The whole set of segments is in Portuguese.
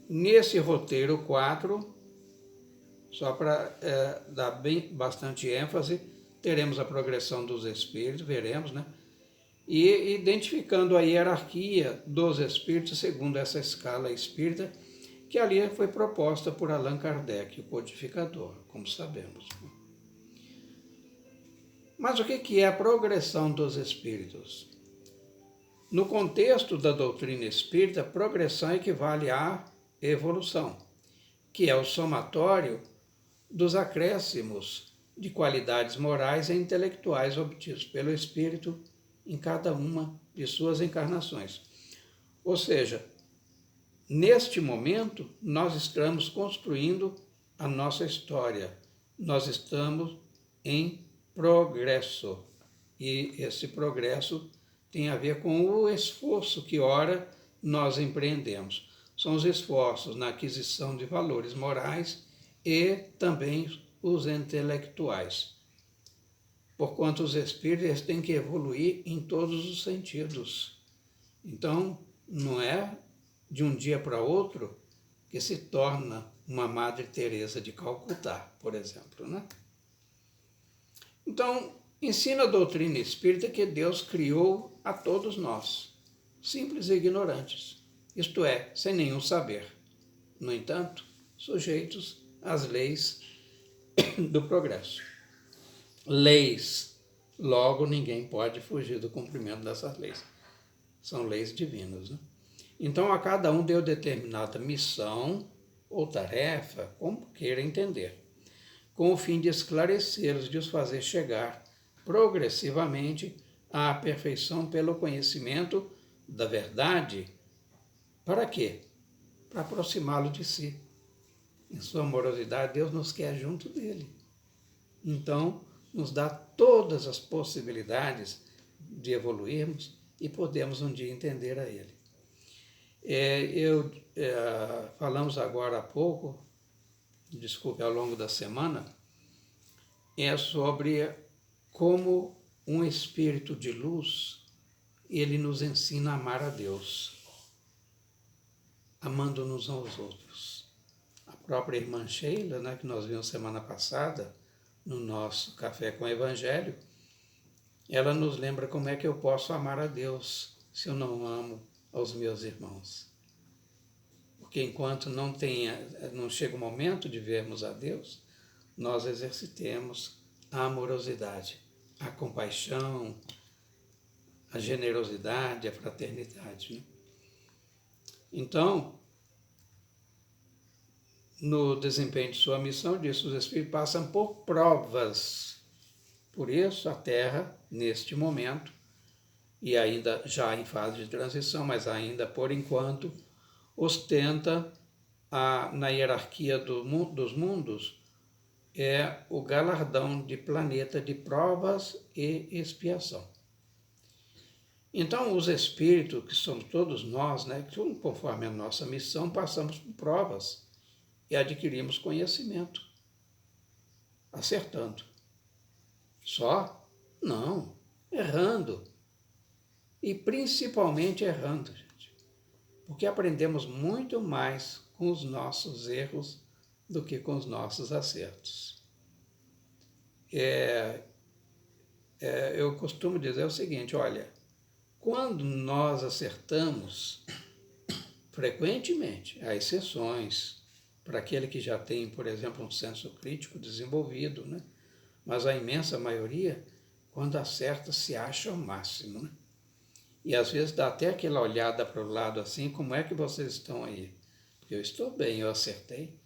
nesse roteiro 4, só para dar bastante ênfase, teremos a progressão dos espíritos, veremos, né? E identificando a hierarquia dos espíritos segundo essa escala espírita, que ali foi proposta por Allan Kardec, o codificador, como sabemos. Mas o que é a progressão dos espíritos? No contexto da doutrina espírita, progressão equivale à evolução, que é o somatório dos acréscimos de qualidades morais e intelectuais obtidos pelo espírito em cada uma de suas encarnações. Ou seja, neste momento, nós estamos construindo a nossa história, nós estamos em progresso. E esse progresso tem a ver com o esforço que, ora, nós empreendemos. São os esforços na aquisição de valores morais e também os intelectuais. Porquanto os espíritos têm que evoluir em todos os sentidos. Então, não é de um dia para outro que se torna uma Madre Teresa de Calcutá, por exemplo, né? Então, ensina a doutrina espírita que Deus criou a todos nós, simples e ignorantes, isto é, sem nenhum saber. No entanto, sujeitos às leis do progresso. Leis, logo ninguém pode fugir do cumprimento dessas leis. São leis divinas, né? Então, a cada um deu determinada missão ou tarefa, como queira entender, com o fim de esclarecê-los, de os fazer chegar progressivamente à perfeição pelo conhecimento da verdade. Para quê? Para aproximá-lo de si. Em sua amorosidade, Deus nos quer junto dele. Então, nos dá todas as possibilidades de evoluirmos e podemos um dia entender a ele. Falamos agora há pouco, desculpe, ao longo da semana, sobre como um espírito de luz, ele nos ensina a amar a Deus, amando-nos aos outros. A própria irmã Sheila, né, que nós vimos semana passada, no nosso Café com o Evangelho, ela nos lembra como é que eu posso amar a Deus se eu não amo aos meus irmãos. Porque enquanto não chega o momento de vermos a Deus, nós exercitemos a amorosidade, a compaixão, a generosidade, a fraternidade, né? Então, no desempenho de sua missão, disso, os espíritos passam por provas. Por isso, a Terra, neste momento, e ainda já em fase de transição, mas ainda por enquanto, ostenta na hierarquia dos mundos o galardão de planeta de provas e expiação. Então, os espíritos, que somos todos nós, né, que conforme a nossa missão, passamos por provas e adquirimos conhecimento, acertando. Só? Não, errando. E principalmente errando, gente. Porque aprendemos muito mais com os nossos erros do que com os nossos acertos. Eu costumo dizer o seguinte, olha, quando nós acertamos, frequentemente, há exceções, para aquele que já tem, por exemplo, um senso crítico desenvolvido, né? Mas a imensa maioria, quando acerta, se acha ao máximo, né? E às vezes dá até aquela olhada para o lado assim, como é que vocês estão aí? Porque eu estou bem, eu acertei.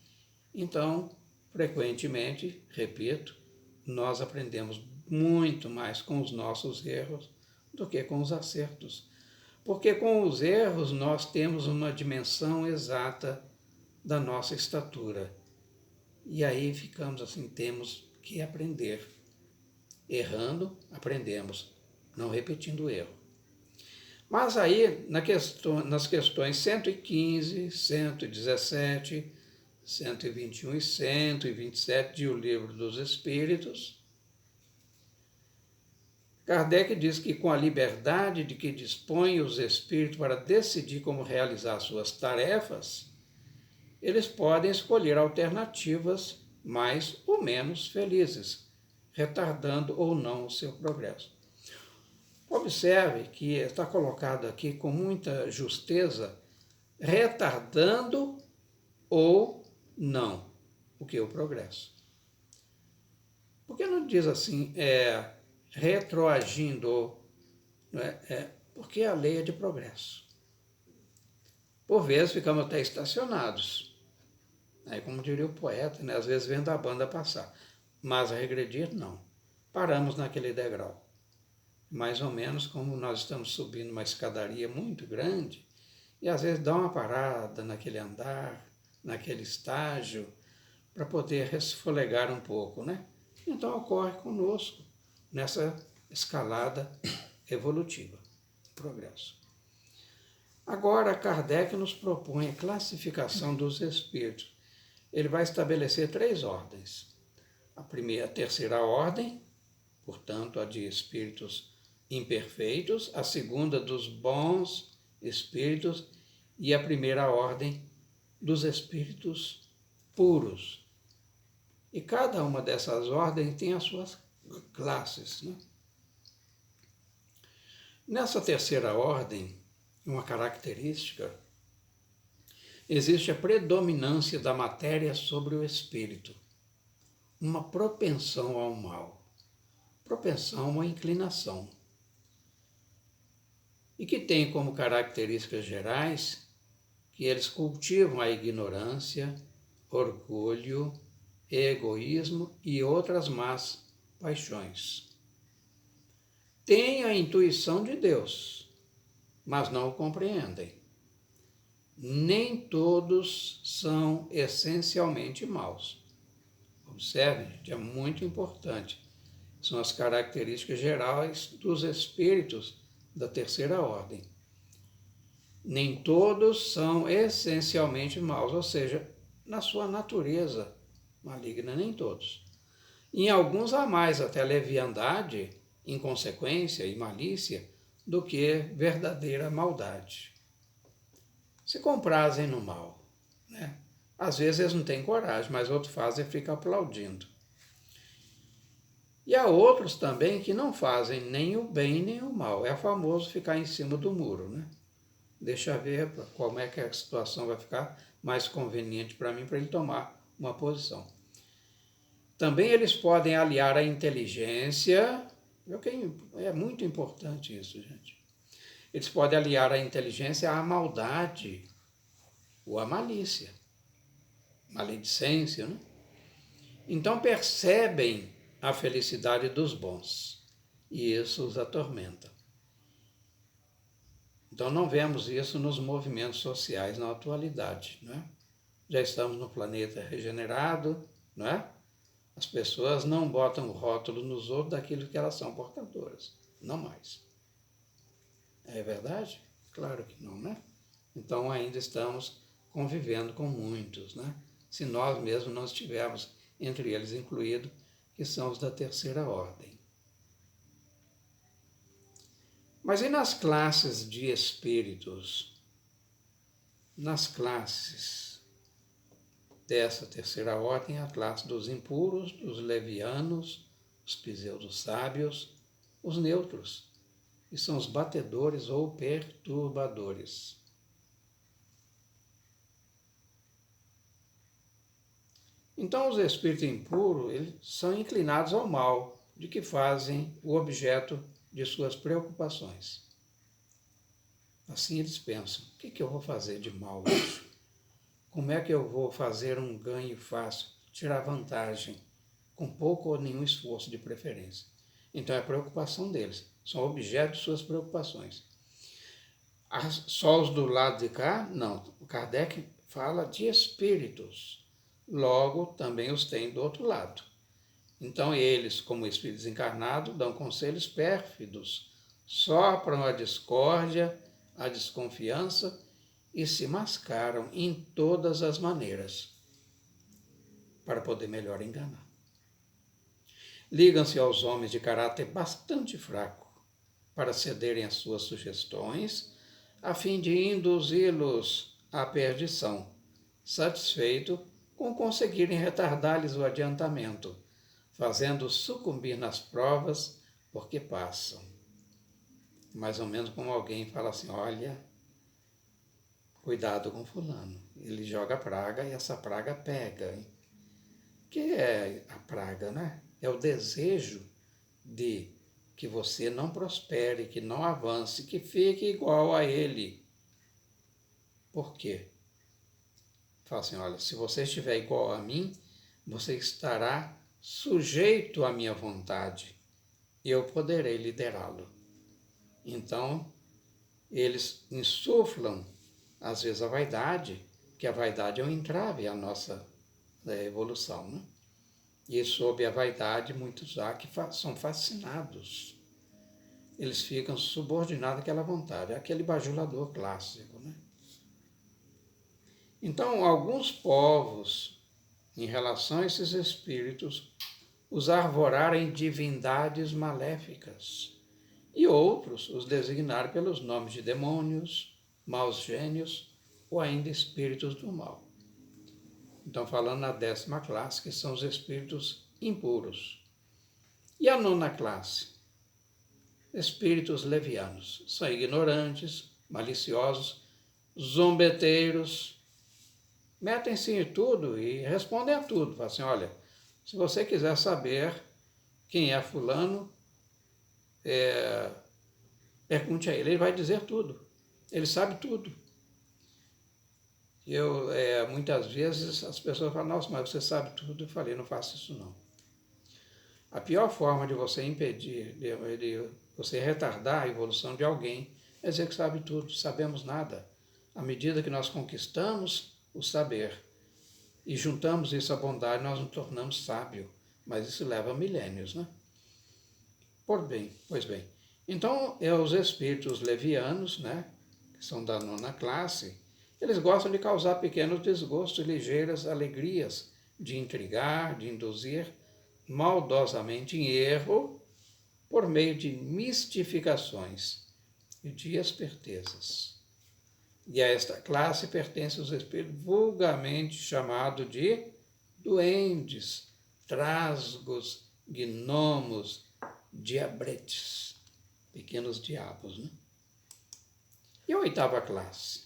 Então, frequentemente, repito, nós aprendemos muito mais com os nossos erros do que com os acertos. Porque com os erros nós temos uma dimensão exata da nossa estatura. E aí ficamos assim, temos que aprender. Errando, aprendemos, não repetindo o erro. Mas aí, nas questões 115, 117, 121 e 127 de O Livro dos Espíritos, Kardec diz que com a liberdade de que dispõem os espíritos para decidir como realizar suas tarefas, eles podem escolher alternativas mais ou menos felizes, retardando ou não o seu progresso. Observe que está colocado aqui com muita justeza, retardando ou não o que? O progresso. Por que não diz assim, retroagindo, porque a lei é de progresso. Por vezes ficamos até estacionados. Aí, como diria o poeta, às vezes vendo a banda passar. Mas a regredir, não. Paramos naquele degrau. Mais ou menos como nós estamos subindo uma escadaria muito grande, e às vezes dá uma parada naquele andar, naquele estágio, para poder resfolegar um pouco, né? Então ocorre conosco nessa escalada evolutiva, progresso. Agora, Kardec nos propõe a classificação dos espíritos. Ele vai estabelecer 3 ordens. A terceira ordem, portanto, a de espíritos imperfeitos, a segunda dos bons espíritos e a primeira ordem dos espíritos puros. E cada uma dessas ordens tem as suas classes, né? Nessa terceira ordem, uma característica, existe a predominância da matéria sobre o espírito, uma propensão ao mal, propensão a uma inclinação, e que tem como características gerais que eles cultivam a ignorância, orgulho, egoísmo e outras más paixões. Têm a intuição de Deus, mas não o compreendem. Nem todos são essencialmente maus. Observe, é muito importante. São as características gerais dos espíritos da terceira ordem. Nem todos são essencialmente maus, ou seja, na sua natureza maligna, nem todos. Em alguns há mais até leviandade, inconsequência e malícia do que verdadeira maldade. Se comprazem no mal, né? Às vezes eles não têm coragem, mas outros fazem e ficam aplaudindo. E há outros também que não fazem nem o bem nem o mal. É famoso ficar em cima do muro, né? Deixa eu ver como é que a situação vai ficar mais conveniente para mim, para ele tomar uma posição. Também eles podem aliar a inteligência, é muito importante isso, gente. Eles podem aliar a inteligência à maldade ou à malícia, maledicência, né? Então percebem a felicidade dos bons e isso os atormenta. Então não vemos isso nos movimentos sociais na atualidade, não é? Já estamos no planeta regenerado, não é? As pessoas não botam o rótulo nos outros daquilo que elas são portadoras, não mais. É verdade? Claro que não, né? Então ainda estamos convivendo com muitos, né? Se nós mesmos não estivermos entre eles incluídos, que são os da terceira ordem. Mas e nas classes de espíritos? Nas classes dessa terceira ordem, a classe dos impuros, dos levianos, os pseudo-sábios, os neutros, que são os batedores ou perturbadores. Então, os espíritos impuros eles são inclinados ao mal, de que fazem o objeto de suas preocupações. Assim eles pensam, o que eu vou fazer de mal hoje? Como é que eu vou fazer um ganho fácil, tirar vantagem, com pouco ou nenhum esforço de preferência? Então é a preocupação deles, são objeto de suas preocupações. Só os do lado de cá, não. O Kardec fala de espíritos, logo também os tem do outro lado. Então eles, como espíritos encarnados, dão conselhos pérfidos, sopram a discórdia, a desconfiança e se mascaram em todas as maneiras para poder melhor enganar. Ligam-se aos homens de caráter bastante fraco para cederem às suas sugestões, a fim de induzi-los à perdição, satisfeito com conseguirem retardar-lhes o adiantamento, fazendo-os sucumbir nas provas porque passam. Mais ou menos como alguém fala assim, olha, cuidado com fulano, ele joga praga e essa praga pega. Hein? O que é a praga, né? É o desejo de que você não prospere, que não avance, que fique igual a ele. Por quê? Fala assim, olha, se você estiver igual a mim, você estará sujeito à minha vontade e eu poderei liderá-lo. Então, eles insuflam, às vezes, a vaidade, que a vaidade é um entrave à nossa evolução, né? E sob a vaidade, muitos há que são fascinados. Eles ficam subordinados àquela vontade, aquele bajulador clássico, né? Então, alguns povos, em relação a esses espíritos, os arvorarem divindades maléficas, e outros os designaram pelos nomes de demônios, maus gênios ou ainda espíritos do mal. Então, falando na 10ª classe, que são os espíritos impuros. E a 9ª classe? Espíritos levianos. São ignorantes, maliciosos, zombeteiros, metem-se em tudo e respondem a tudo. Falam assim, olha, se você quiser saber quem é fulano, pergunte a ele, ele vai dizer tudo. Ele sabe tudo. Muitas vezes as pessoas falam, nossa, mas você sabe tudo. Eu falei, não faça isso não. A pior forma de você impedir, de você retardar a evolução de alguém, é dizer que sabe tudo, sabemos nada. À medida que nós conquistamos o saber e juntamos isso à bondade, nós nos tornamos sábios. Mas isso leva milênios, né? Pois bem. Então, os espíritos levianos, né, que são da 9ª classe, eles gostam de causar pequenos desgostos e ligeiras alegrias, de intrigar, de induzir maldosamente em erro por meio de mistificações e de espertezas. E a esta classe pertencem os espíritos vulgarmente chamados de duendes, trasgos, gnomos, diabretes, pequenos diabos, né? E a 8ª classe?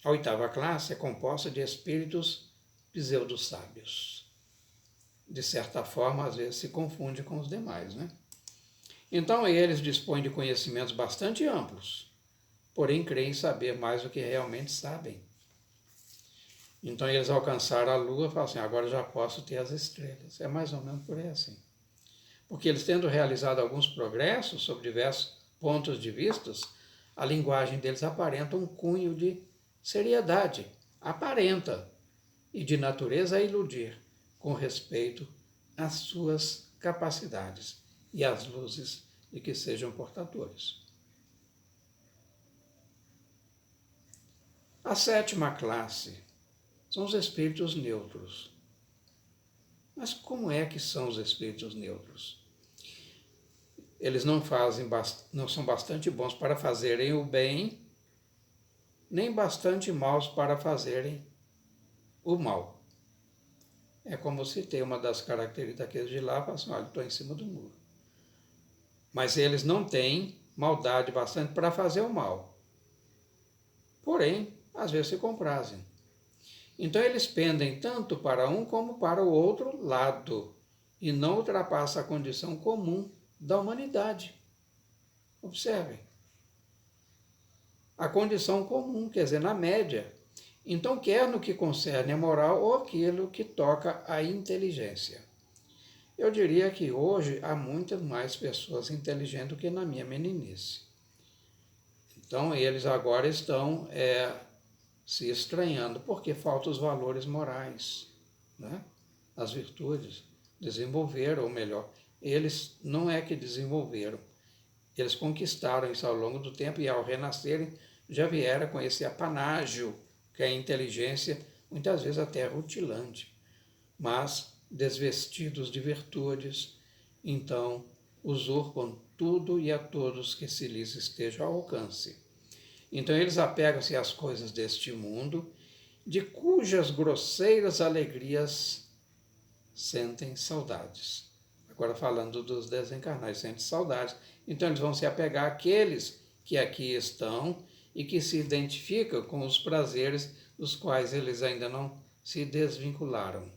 A 8ª classe é composta de espíritos pseudo-sábios. De certa forma, às vezes se confunde com os demais, né? Então, eles dispõem de conhecimentos bastante amplos, porém creem saber mais do que realmente sabem. Então, eles alcançaram a Lua e falam assim, agora já posso ter as estrelas. É mais ou menos por aí assim. Porque eles, tendo realizado alguns progressos sobre diversos pontos de vista, a linguagem deles aparenta um cunho de seriedade, aparenta, e de natureza a iludir, com respeito às suas capacidades e às luzes de que sejam portadores. A 7ª classe são os espíritos neutros. Mas como é que são os espíritos neutros? Eles não são bastante bons para fazerem o bem, nem bastante maus para fazerem o mal. É como se tem uma das características daqueles de lá, fala assim, olha, estou em cima do muro. Mas eles não têm maldade bastante para fazer o mal. Porém, às vezes se comprazem. Então eles pendem tanto para um como para o outro lado e não ultrapassam a condição comum da humanidade. Observem. A condição comum, quer dizer, na média. Então, quer no que concerne a moral ou aquilo que toca a inteligência. Eu diria que hoje há muitas mais pessoas inteligentes do que na minha meninice. Então, eles agora estão se estranhando, porque faltam os valores morais, né? As virtudes. Desenvolveram, ou melhor, eles não é que desenvolveram, eles conquistaram isso ao longo do tempo e ao renascerem já vieram com esse apanágio, que é a inteligência, muitas vezes até rutilante, mas desvestidos de virtudes, então usurpam tudo e a todos que se lhes esteja ao alcance. Então eles apegam-se às coisas deste mundo, de cujas grosseiras alegrias sentem saudades. Agora falando dos desencarnados, sentem saudades. Então eles vão se apegar àqueles que aqui estão e que se identificam com os prazeres dos quais eles ainda não se desvincularam.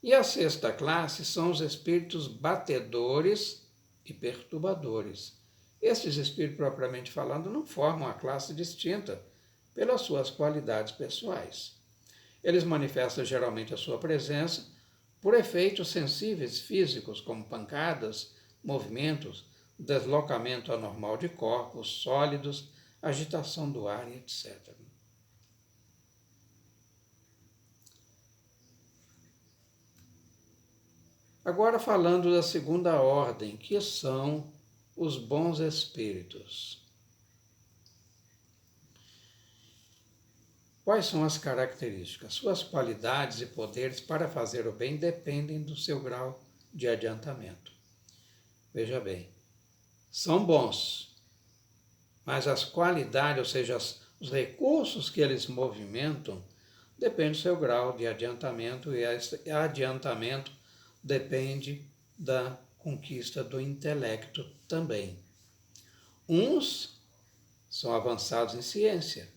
E a sexta classe são os espíritos batedores e perturbadores. Estes espíritos, propriamente falando, não formam uma classe distinta pelas suas qualidades pessoais. Eles manifestam geralmente a sua presença por efeitos sensíveis físicos, como pancadas, movimentos, deslocamento anormal de corpos sólidos, agitação do ar, etc. Agora falando da segunda ordem, que são os bons espíritos. Quais são as características? Suas qualidades e poderes para fazer o bem dependem do seu grau de adiantamento. Veja bem, são bons, mas as qualidades, ou seja, os recursos que eles movimentam, depende do seu grau de adiantamento, e esse adiantamento depende da conquista do intelecto também. Uns são avançados em ciência,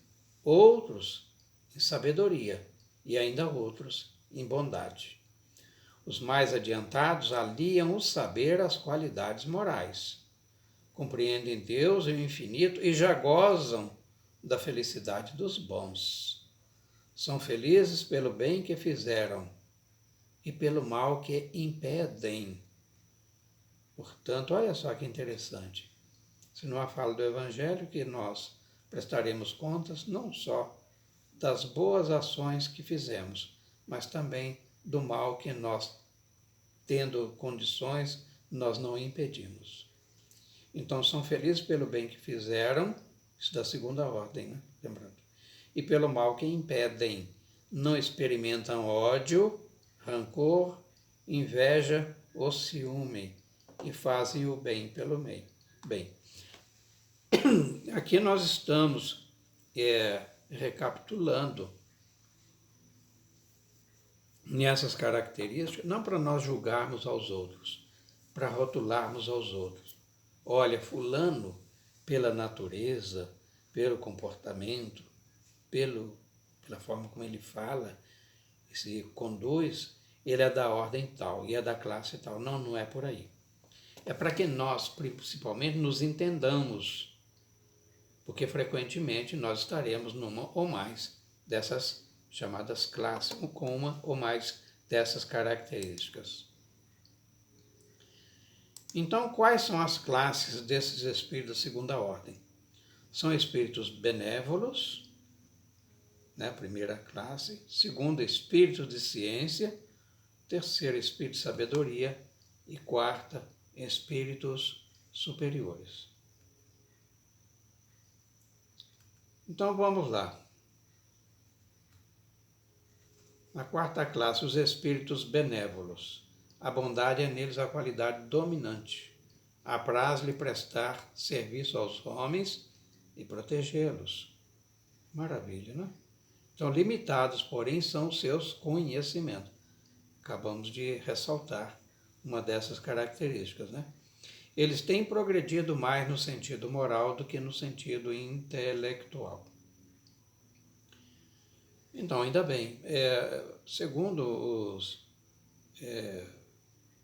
outros em sabedoria e ainda outros em bondade. Os mais adiantados aliam o saber às qualidades morais, compreendem Deus e o infinito e já gozam da felicidade dos bons. São felizes pelo bem que fizeram e pelo mal que impedem. Portanto, olha só que interessante. Se não há fala do Evangelho, que nós prestaremos contas não só das boas ações que fizemos, mas também do mal que nós, tendo condições, nós não impedimos. Então, são felizes pelo bem que fizeram, isso da segunda ordem, né? Lembrando. E pelo mal que impedem. Não experimentam ódio, rancor, inveja ou ciúme e fazem o bem pelo meio. Bem, aqui nós estamos recapitulando nessas características, não para nós julgarmos aos outros, para rotularmos aos outros. Olha, fulano, pela natureza, pelo comportamento, pela forma como ele fala, se conduz, ele é da ordem tal e é da classe tal. Não, não é por aí. É para que nós, principalmente, nos entendamos, porque frequentemente nós estaremos numa ou mais dessas chamadas classes, com uma ou mais dessas características. Então, quais são as classes desses espíritos da segunda ordem? São espíritos benévolos, né, primeira classe, segunda, espíritos de ciência, terceira, espírito de sabedoria e quarta, espíritos superiores. Então vamos lá. Na quarta classe, os espíritos benévolos. A bondade é neles a qualidade dominante. Apraz-lhe prestar serviço aos homens e protegê-los. Maravilha, né? Então, limitados, porém, são os seus conhecimentos. Acabamos de ressaltar uma dessas características, né? Eles têm progredido mais no sentido moral do que no sentido intelectual. Então, ainda bem, segundo os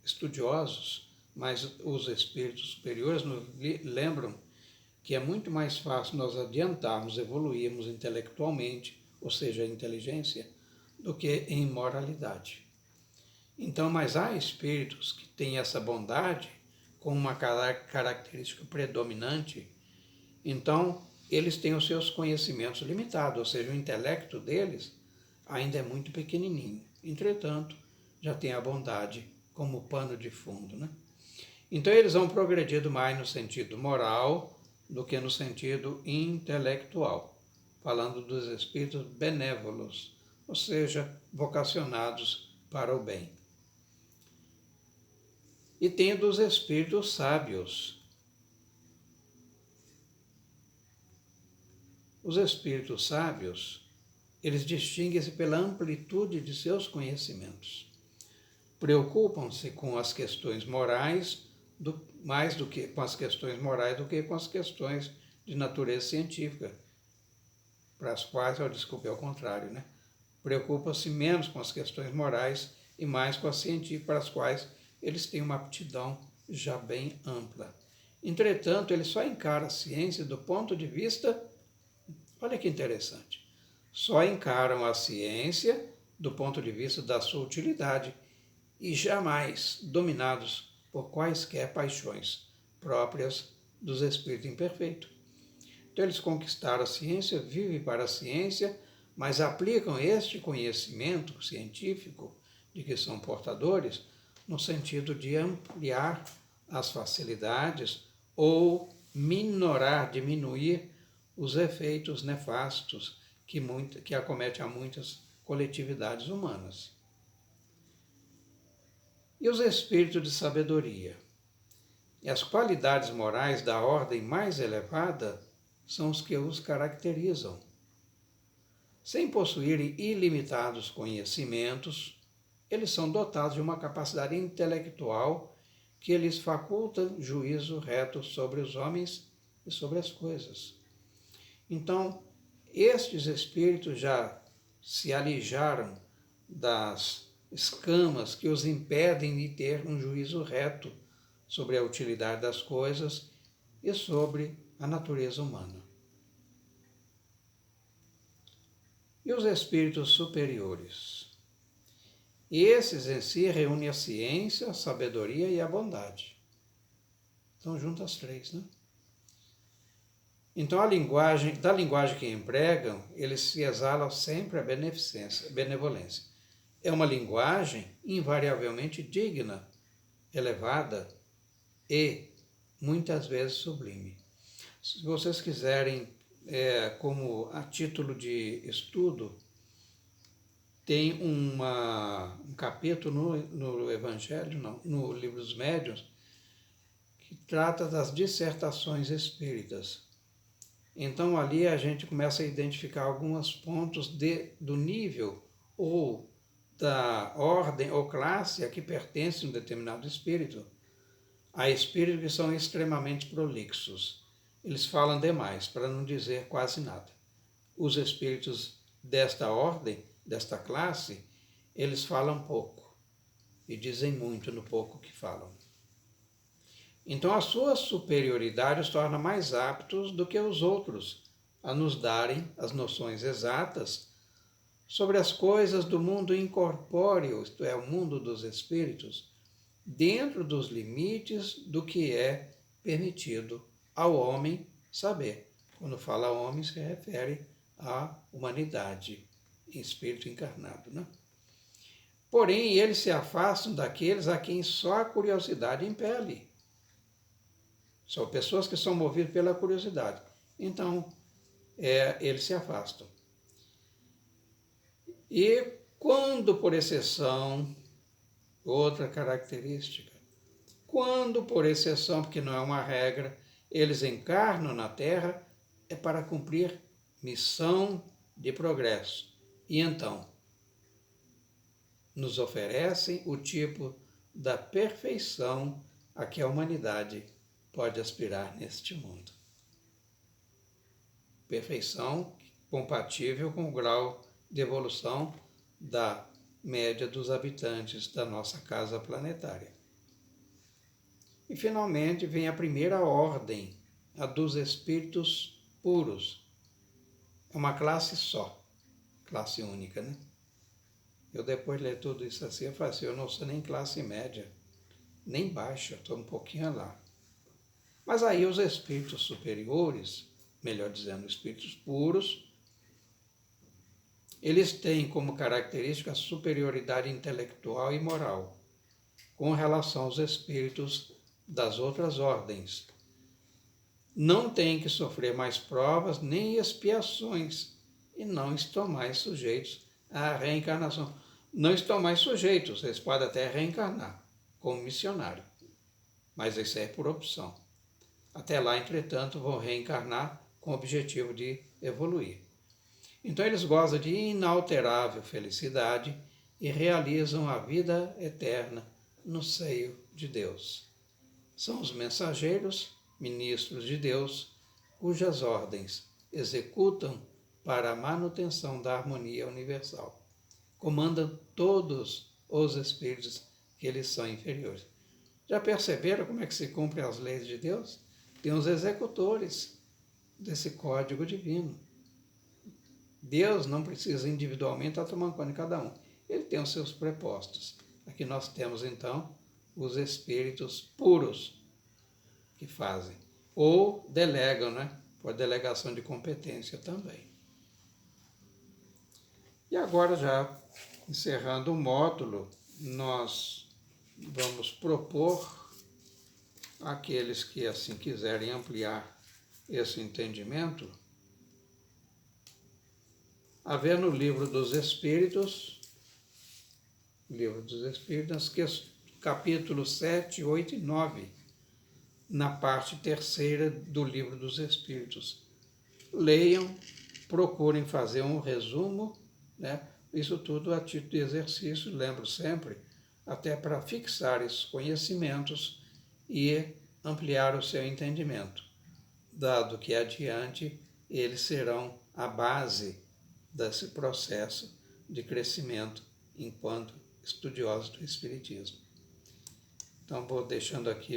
estudiosos, mas os espíritos superiores nos lembram que é muito mais fácil nós adiantarmos, evoluirmos intelectualmente, ou seja, a inteligência, do que em moralidade. Então, mas há espíritos que têm essa bondade com uma característica predominante, então eles têm os seus conhecimentos limitados, ou seja, o intelecto deles ainda é muito pequenininho. Entretanto, já tem a bondade como pano de fundo, né? Então eles vão progredindo mais no sentido moral do que no sentido intelectual, falando dos espíritos benévolos, ou seja, vocacionados para o bem. E tem dos espíritos sábios. Os espíritos sábios, Eles distinguem-se pela amplitude de seus conhecimentos. Preocupam-se com as questões morais mais do que com as questões morais do que com as questões de natureza científica, para as quais, desculpe, é o contrário, né? Preocupam-se menos com as questões morais e mais com as científicas, para as quais eles têm uma aptidão já bem ampla. Entretanto, eles só encaram a ciência do ponto de vista, olha que interessante, só encaram a ciência do ponto de vista da sua utilidade e jamais dominados por quaisquer paixões próprias dos espíritos imperfeitos. Então eles conquistaram a ciência, vivem para a ciência, mas aplicam este conhecimento científico de que são portadores no sentido de ampliar as facilidades ou minorar, diminuir os efeitos nefastos que acometem a muitas coletividades humanas. E os espíritos de sabedoria? E as qualidades morais da ordem mais elevada são os que os caracterizam. Sem possuírem ilimitados conhecimentos, eles são dotados de uma capacidade intelectual que lhes faculta juízo reto sobre os homens e sobre as coisas. Então, estes espíritos já se alijaram das escamas que os impedem de ter um juízo reto sobre a utilidade das coisas e sobre a natureza humana. E os espíritos superiores? Esses em si reúnem a ciência, a sabedoria e a bondade. Estão juntas as três, né? Então, da linguagem que empregam, eles se exalam sempre a benevolência. É uma linguagem invariavelmente digna, elevada e muitas vezes sublime. Se vocês quiserem, como a título de estudo, tem um capítulo no Evangelho, não, no Livro dos Médiuns, que trata das dissertações espíritas. Então ali a gente começa a identificar alguns pontos do nível ou da ordem ou classe a que pertence um determinado espírito. Há espíritos que são extremamente prolixos. Eles falam demais, para não dizer quase nada. Os espíritos desta ordem, desta classe, eles falam pouco e dizem muito no pouco que falam. Então a sua superioridade os torna mais aptos do que os outros a nos darem as noções exatas sobre as coisas do mundo incorpóreo, isto é, o mundo dos espíritos, dentro dos limites do que é permitido ao homem saber. Quando fala homem, se refere à humanidade, em espírito encarnado, né? Porém, eles se afastam daqueles a quem só a curiosidade impele. São pessoas que são movidas pela curiosidade. Então, eles se afastam. E quando, por exceção, outra característica, quando, por exceção, porque não é uma regra, eles encarnam na Terra, é para cumprir missão de progresso. E então, nos oferecem o tipo da perfeição a que a humanidade pode aspirar neste mundo. Perfeição compatível com o grau de evolução da média dos habitantes da nossa casa planetária. E, finalmente, vem a primeira ordem, a dos espíritos puros. É uma classe só, classe única, né? Eu depois de ler tudo isso assim, eu falo assim, eu não sou nem classe média, nem baixa, estou um pouquinho lá. Mas aí os espíritos superiores, melhor dizendo, espíritos puros, eles têm como característica a superioridade intelectual e moral com relação aos espíritos das outras ordens. Não têm que sofrer mais provas nem expiações e não estão mais sujeitos à reencarnação. Não estão mais sujeitos, eles podem até reencarnar como missionário, mas isso é por opção. Até lá, entretanto, vão reencarnar com o objetivo de evoluir. Então eles gozam de inalterável felicidade e realizam a vida eterna no seio de Deus. São os mensageiros, ministros de Deus, cujas ordens executam para a manutenção da harmonia universal. Comandam todos os espíritos que lhes são inferiores. Já perceberam como é que se cumprem as leis de Deus? Tem os executores desse código divino. Deus não precisa individualmente estar tomando conta de cada um. Ele tem os seus prepostos. Aqui nós temos, então, os espíritos puros que fazem. Ou delegam, né? Por delegação de competência também. E agora, já encerrando o módulo, nós vamos propor àqueles que assim quiserem ampliar esse entendimento, a ver no Livro dos Espíritos, capítulos 7, 8 e 9, na parte terceira do Livro dos Espíritos. Leiam, procurem fazer um resumo, né? Isso tudo a título de exercício, lembro sempre, até para fixar esses conhecimentos e ampliar o seu entendimento, dado que adiante eles serão a base desse processo de crescimento enquanto estudiosos do Espiritismo. Então, vou deixando aqui